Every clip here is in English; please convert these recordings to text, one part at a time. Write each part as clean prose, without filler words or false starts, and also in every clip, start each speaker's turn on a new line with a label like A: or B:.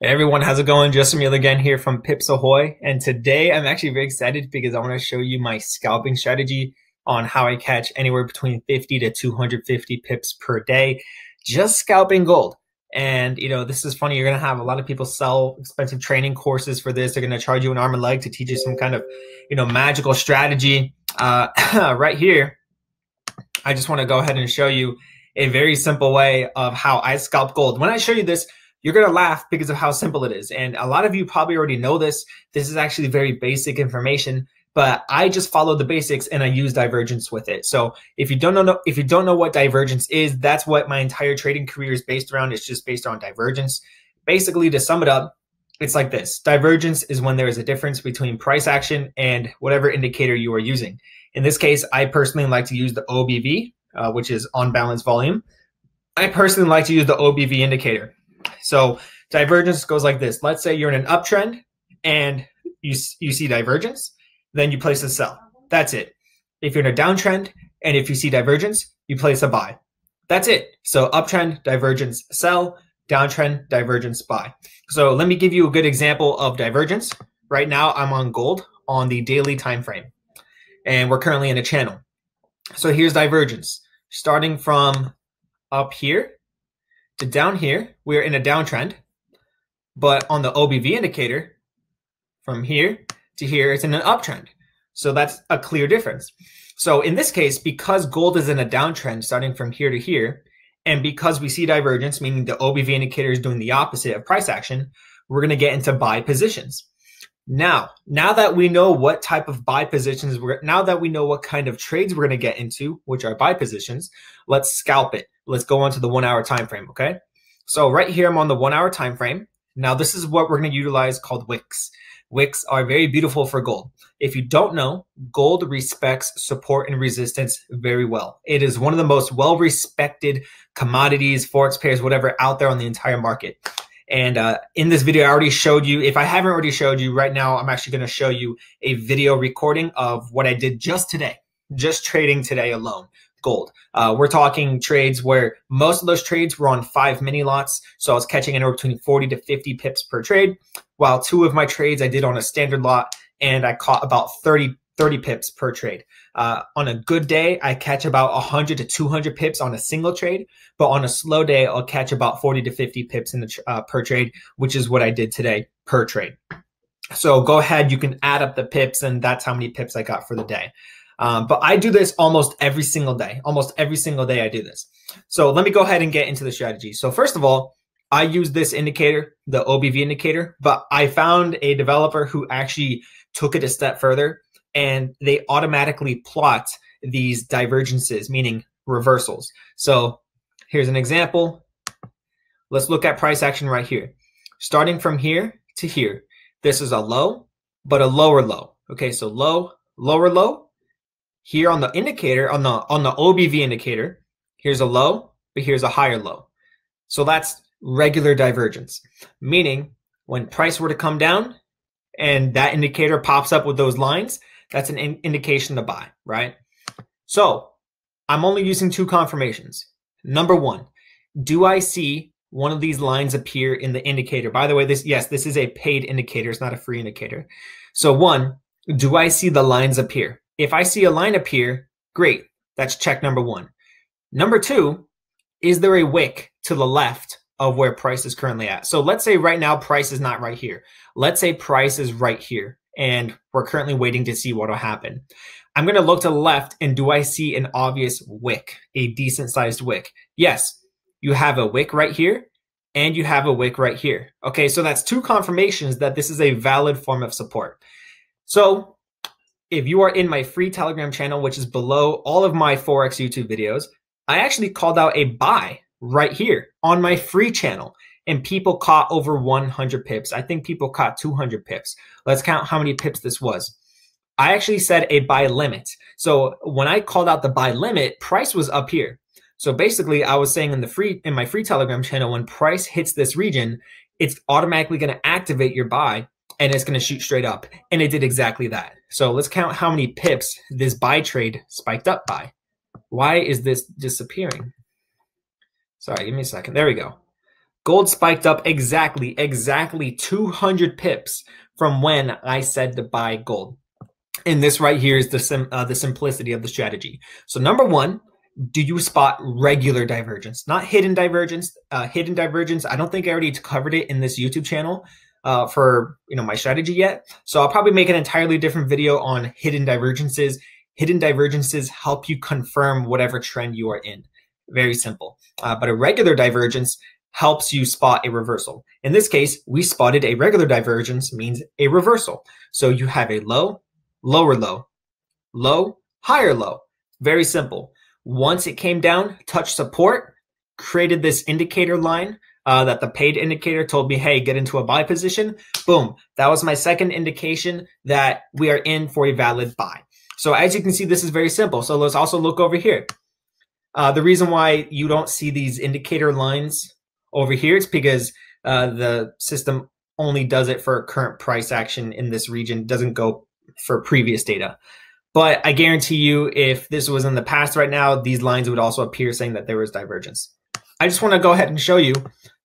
A: Hey everyone, how's it going? Justin Mueller again here from Pips Ahoy. And today I'm actually very excited because I want to show you my scalping strategy on how I catch anywhere between 50 to 250 pips per day, just scalping gold. And this is funny. You're going to have a lot of people sell expensive training courses for this. They're going to charge you an arm and leg to teach you some kind of, magical strategy. Right here, I just want to go ahead and show you a very simple way of how I scalp gold. When I show you this, you're going to laugh because of how simple it is. And a lot of you probably already know this. This is actually very basic information, but I just follow the basics and I use divergence with it. So if you don't know what divergence is, that's what my entire trading career is based around. It's just based on divergence. Basically, to sum it up, it's like this. Divergence is when there is a difference between price action and whatever indicator you are using. In this case, I personally like to use the OBV, which is on balance volume. I personally like to use the OBV indicator. So divergence goes like this. Let's say you're in an uptrend and you see divergence, then you place a sell. That's it. If you're in a downtrend and if you see divergence, you place a buy. That's it. So uptrend, divergence, sell, downtrend, divergence, buy. So let me give you a good example of divergence. Right now I'm on gold on the daily time frame and we're currently in a channel. So here's divergence. Starting from up here to down here, we're in a downtrend, but on the OBV indicator, from here to here, it's in an uptrend. So that's a clear difference. So in this case, because gold is in a downtrend starting from here to here, and because we see divergence, meaning the OBV indicator is doing the opposite of price action, we're going to get into buy positions. Now that we know what type of buy positions, now that we know what kind of trades we're going to get into, which are buy positions, let's scalp it. Let's go on to the 1 hour time frame, okay? So right here, I'm on the 1 hour time frame. Now this is what we're going to utilize called wicks. Wicks are very beautiful for gold. If you don't know, gold respects support and resistance very well. It is one of the most well-respected commodities, forex pairs, whatever, out there on the entire market. And in this video, I already showed you, if I haven't already showed you right now, I'm actually going to show you a video recording of what I did just today, just trading today alone, gold. We're talking trades where most of those trades were on 5 mini lots. So I was catching anywhere between 40 to 50 pips per trade, while 2 of my trades I did on a standard lot and I caught about 30 pips per trade. On a good day, I catch about 100 to 200 pips on a single trade, but on a slow day, I'll catch about 40 to 50 pips in the per trade, which is what I did today per trade. So go ahead, you can add up the pips, and that's how many pips I got for the day. But I do this almost every single day. Almost every single day I do this. So let me go ahead and get into the strategy. So first of all, I use this indicator, the OBV indicator, but I found a developer who actually took it a step further, and they automatically plot these divergences, meaning reversals. So here's an example. Let's look at price action right here. Starting from here to here, this is a low, but a lower low. Okay, so low, lower low. Here on the indicator, on the OBV indicator, here's a low, but here's a higher low. So that's regular divergence, meaning when price were to come down and that indicator pops up with those lines, that's an indication to buy, right? So I'm only using 2 confirmations. Number 1, do I see one of these lines appear in the indicator? By the way, this is a paid indicator. It's not a free indicator. So 1, do I see the lines appear? If I see a line appear, great. That's check number 1. Number 2, is there a wick to the left of where price is currently at? So let's say right now price is not right here. Let's say price is right here and we're currently waiting to see what will happen. I'm going to look to the left, and do I see an obvious wick, a decent sized wick? Yes, you have a wick right here and you have a wick right here. Okay, so that's 2 confirmations that this is a valid form of support. So if you are in my free Telegram channel, which is below all of my Forex YouTube videos, I actually called out a buy right here on my free channel, and people caught over 100 pips. I think people caught 200 pips. Let's count how many pips this was. I actually said a buy limit. So when I called out the buy limit, price was up here. So basically I was saying in my free Telegram channel, when price hits this region, it's automatically going to activate your buy and it's going to shoot straight up. And it did exactly that. So let's count how many pips this buy trade spiked up by. Why is this disappearing? Sorry, give me a second. There we go. Gold spiked up exactly 200 pips from when I said to buy gold. And this right here is the simplicity of the strategy. So number one, do you spot regular divergence, not hidden divergence? Hidden divergence, I don't think I already covered it in this YouTube channel for my strategy yet. So I'll probably make an entirely different video on hidden divergences. Hidden divergences help you confirm whatever trend you are in. Very simple. But a regular divergence helps you spot a reversal. In this case, we spotted a regular divergence, means a reversal. So you have a low, lower low, low, higher low. Very simple. Once it came down, touched support, created this indicator line that the paid indicator told me, hey, get into a buy position. Boom. That was my second indication that we are in for a valid buy. So as you can see, this is very simple. So let's also look over here. The reason why you don't see these indicator lines over here is because the system only does it for current price action in this region, doesn't go for previous data. But I guarantee you, if this was in the past right now, these lines would also appear saying that there was divergence. I just want to go ahead and show you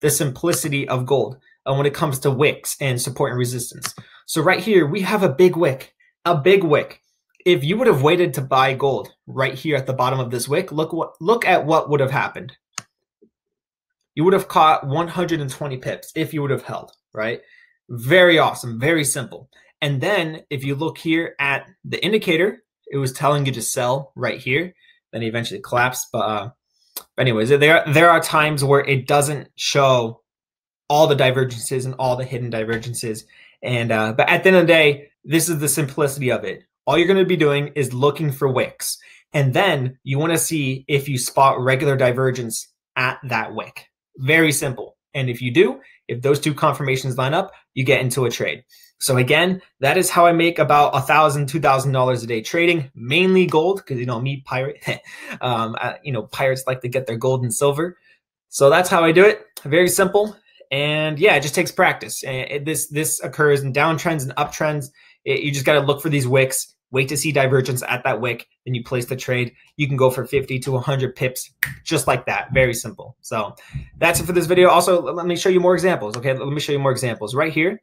A: the simplicity of gold when it comes to wicks and support and resistance. So right here, we have a big wick, a big wick. If you would have waited to buy gold right here at the bottom of this wick, look at what would have happened. You would have caught 120 pips if you would have held, right? Very awesome, very simple. And then if you look here at the indicator, it was telling you to sell right here. Then it eventually collapsed. But anyways, there are times where it doesn't show all the divergences and all the hidden divergences. And but at the end of the day, this is the simplicity of it. All you're going to be doing is looking for wicks. And then you want to see if you spot regular divergence at that wick. Very simple. And if you do, if those two confirmations line up, you get into a trade. So again, that is how I make about $1,000, $2,000 a day trading, mainly gold, because me, pirate, pirates like to get their gold and silver. So that's how I do it. Very simple. And yeah, it just takes practice. And this occurs in downtrends and uptrends. You just got to look for these wicks, wait to see divergence at that wick, then you place the trade. You can go for 50 to 100 pips just like that. Very simple. So that's it for this video. Also, let me show you more examples. Okay, let me show you more examples. Right here,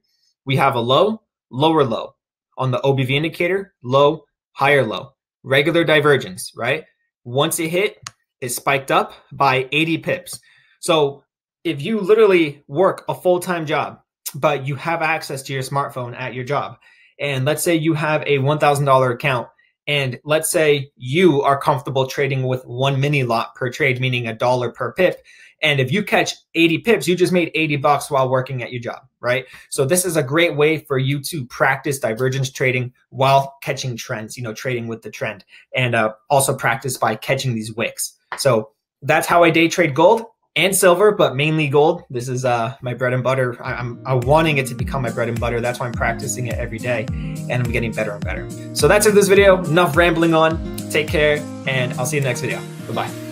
A: we have a low, lower low. On the OBV indicator, low, higher low. Regular divergence, right? Once it hit, it spiked up by 80 pips. So if you literally work a full-time job, but you have access to your smartphone at your job, and let's say you have a $1,000 account, and let's say you are comfortable trading with one mini lot per trade, meaning $1 per pip. And if you catch 80 pips, you just made $80 while working at your job, right? So this is a great way for you to practice divergence trading while catching trends, trading with the trend, and also practice by catching these wicks. So that's how I day trade gold and silver, but mainly gold. This is my bread and butter. I'm wanting it to become my bread and butter. That's why I'm practicing it every day, and I'm getting better and better. So that's it for this video. Enough rambling on. Take care, and I'll see you in the next video. Bye-bye.